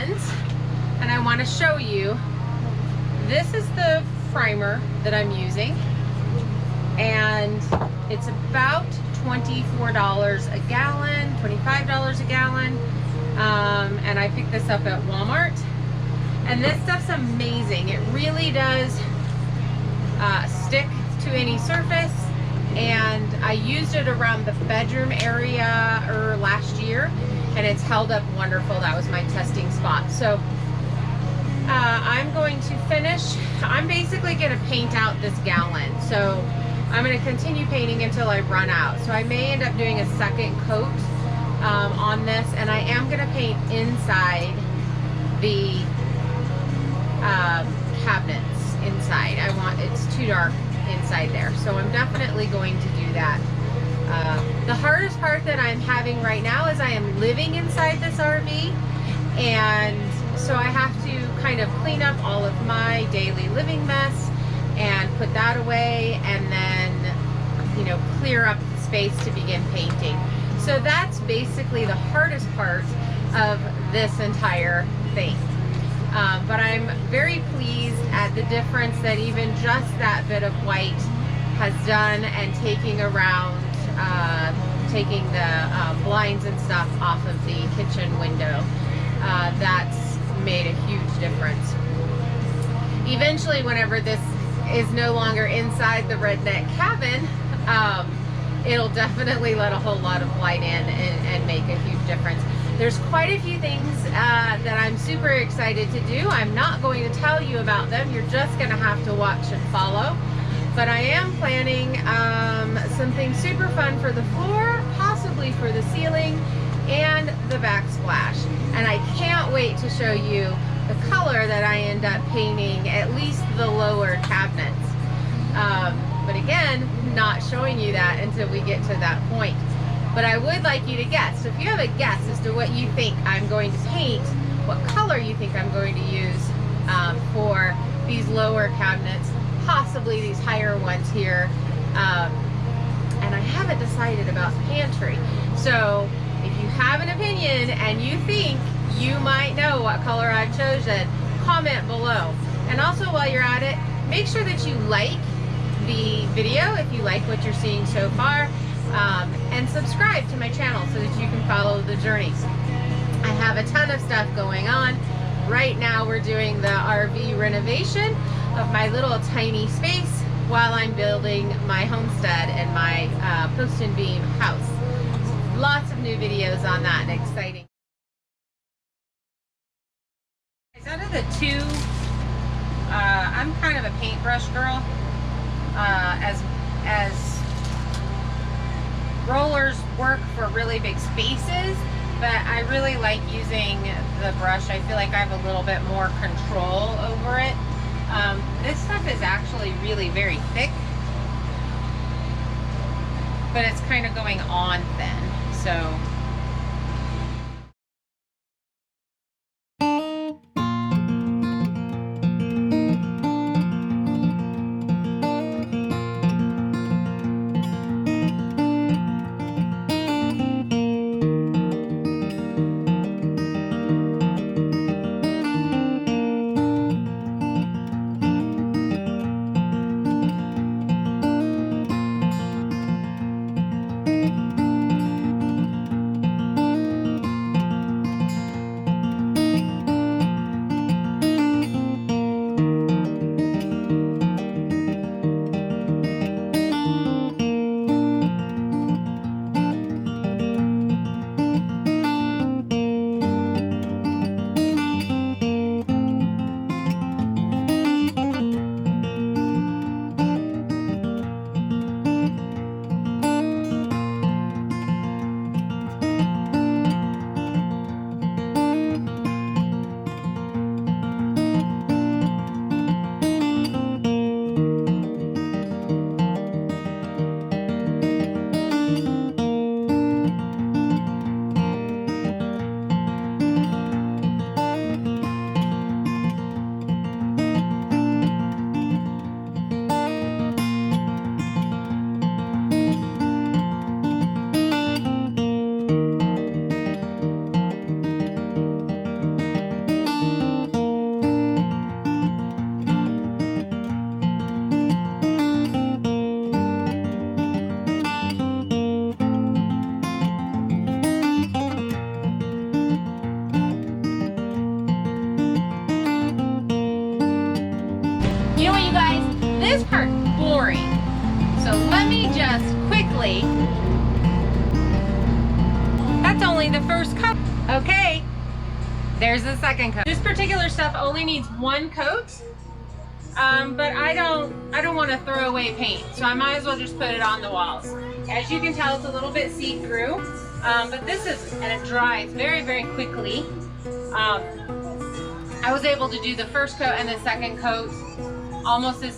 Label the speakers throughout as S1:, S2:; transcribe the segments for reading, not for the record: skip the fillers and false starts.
S1: and I want to show you. This is the primer that I'm using, and it's about $24 a gallon, $25 a gallon, and I picked this up at Walmart. And this stuff's amazing. It really does stick to any surface, and I used it around the bedroom area last year, and it's held up wonderful. That was my testing spot. So I'm going to finish. I'm basically going to paint out this gallon. So I'm going to continue painting until I run out. So I may end up doing a second coat on this, and I am going to paint inside the cabinets inside. It's too dark inside there, so I'm definitely going to do that. The hardest part that I'm having right now is I am living inside this RV, and so I have to kind of clean up all of my daily living mess and put that away, and then, you know, clear up the space to begin painting. So that's basically the hardest part of this entire thing. But I'm very pleased at the difference that even just that bit of white has done, and taking the blinds and stuff off of the kitchen window. That's made a huge difference. Eventually, whenever this is no longer inside the redneck cabin, it'll definitely let a whole lot of light in and make a huge difference. There's quite a few things that I'm super excited to do. I'm not going to tell you about them. You're just going to have to watch and follow. But I am planning something super fun for the floor, possibly for the ceiling, and the backsplash. And I can't wait to show you the color that I end up painting, at least the lower cabinets. But again, not showing you that until we get to that point. But I would like you to guess. So if you have a guess as to what you think I'm going to paint, what color you think I'm going to use for these lower cabinets, possibly these higher ones here. And I haven't decided about the pantry. So if you have an opinion and you think you might know what color I've chosen, comment below. And also, while you're at it, make sure that you like the video if you like what you're seeing so far. And subscribe to my channel so that you can follow the journey. I have a ton of stuff going on. Right now we're doing the RV renovation of my little tiny space while I'm building my homestead and my post and beam house. So lots of new videos on that, and exciting. Out of the two, I'm kind of a paintbrush girl. As rollers work for really big spaces, but I really like using the brush. I feel like I have a little bit more control over it. This stuff is actually really very thick, but it's kind of going on thin, so the first coat. Okay, there's the second coat. This particular stuff only needs one coat, but I don't want to throw away paint, so I might as well just put it on the walls. As you can tell, it's a little bit see-through, but this is, and it dries very, very quickly. I was able to do the first coat and the second coat almost as,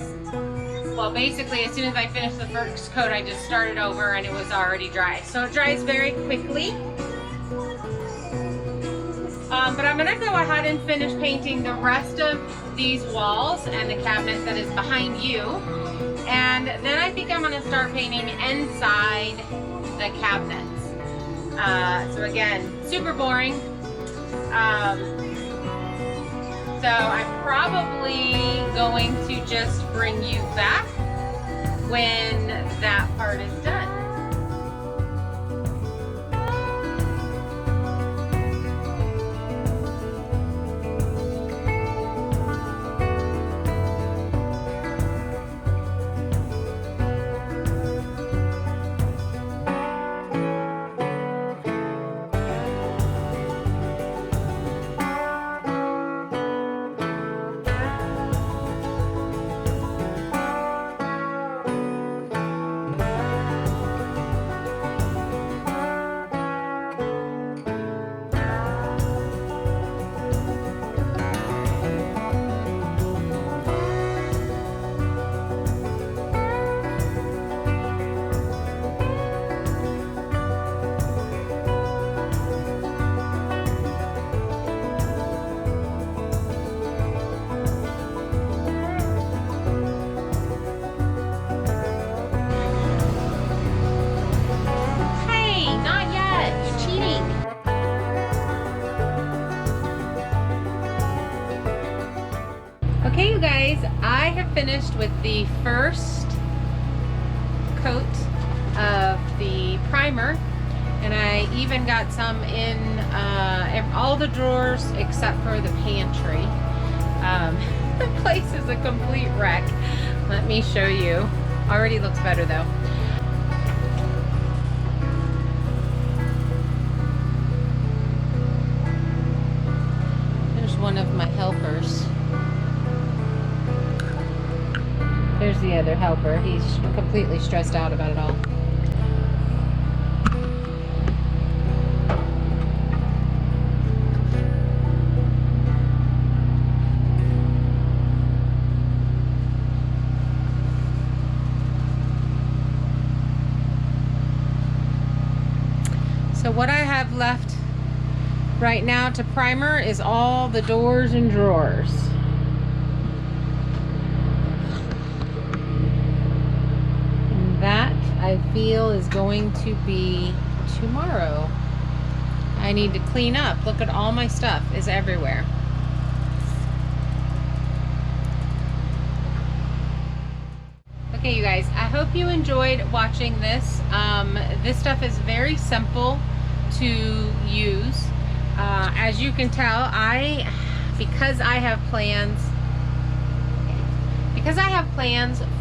S1: well, basically as soon as I finished the first coat, I just started over and it was already dry. So it dries very quickly. But I'm gonna go ahead and finish painting the rest of these walls and the cabinet that is behind you. And then I think I'm gonna start painting inside the cabinets. So again, super boring. So I'm probably going to just bring you back when that part is done. Okay, you guys, I have finished with the first coat of the primer, and I even got some in all the drawers except for the pantry. The place is a complete wreck. Let me show you. Already looks better though. There's one of my helpers. There's the other helper. He's completely stressed out about it all. So what I have left right now to primer is all the doors and drawers. That I feel is going to be tomorrow. I need to clean up. Look at all my stuff is everywhere. Okay, you guys, I hope you enjoyed watching this. This stuff is very simple to use. As you can tell, because I have plans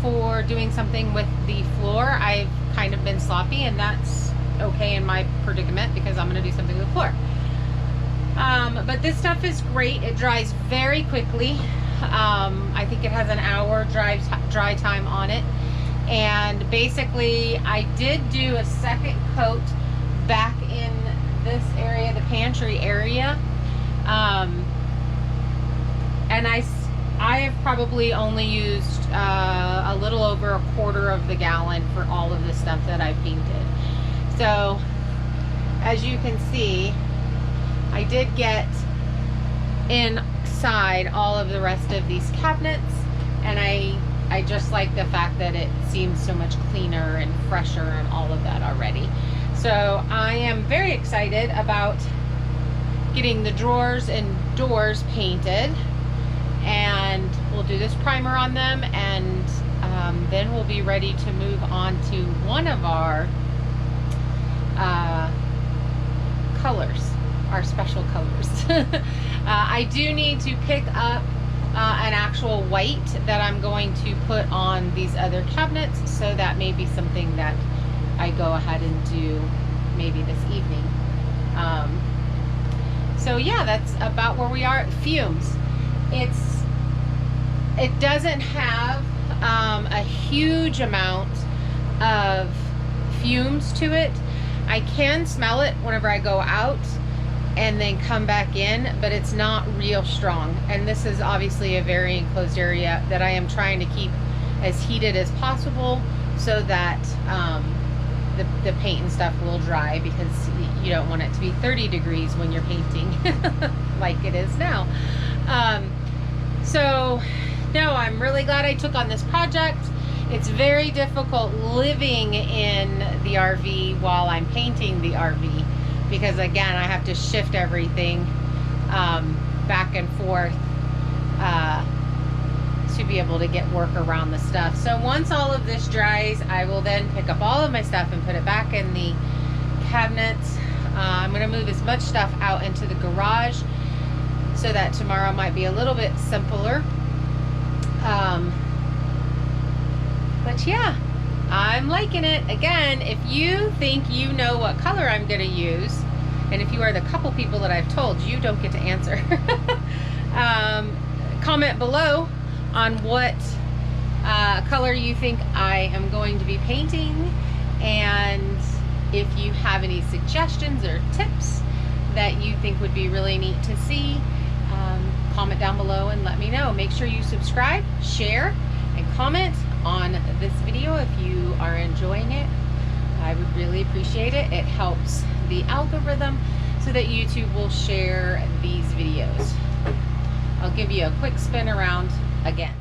S1: for doing something with the floor, I've kind of been sloppy, and that's okay in my predicament because I'm going to do something with the floor. But this stuff is great. It dries very quickly. I think it has an hour dry time on it. And basically, I did do a second coat back in this area, the pantry area. And I have probably only used a little over a quarter of the gallon for all of the stuff that I've painted. So as you can see, I did get inside all of the rest of these cabinets, and I just like the fact that it seems so much cleaner and fresher and all of that already. So I am very excited about getting the drawers and doors painted, and we'll do this primer on them, and then we'll be ready to move on to one of our colors, our special colors. I do need to pick up an actual white that I'm going to put on these other cabinets, so that may be something that I go ahead and do maybe this evening. So yeah, that's about where we are. Fumes. It doesn't have a huge amount of fumes to it. I can smell it whenever I go out and then come back in, but it's not real strong. And this is obviously a very enclosed area that I am trying to keep as heated as possible so that the paint and stuff will dry, because you don't want it to be 30 degrees when you're painting like it is now. So no, I'm really glad I took on this project. It's very difficult living in the RV while I'm painting the RV, because again, I have to shift everything back and forth to be able to get work around the stuff. So once all of this dries, I will then pick up all of my stuff and put it back in the cabinets. I'm going to move as much stuff out into the garage so that tomorrow might be a little bit simpler. But yeah, I'm liking it. Again, if you think you know what color I'm going to use, and if you are the couple people that I've told, you don't get to answer. Comment below on what color you think I am going to be painting, and if you have any suggestions or tips that you think would be really neat to see, comment down below and let me know. Make sure you subscribe, share, and comment on this video if you are enjoying it. I would really appreciate it. It helps the algorithm so that YouTube will share these videos. I'll give you a quick spin around again.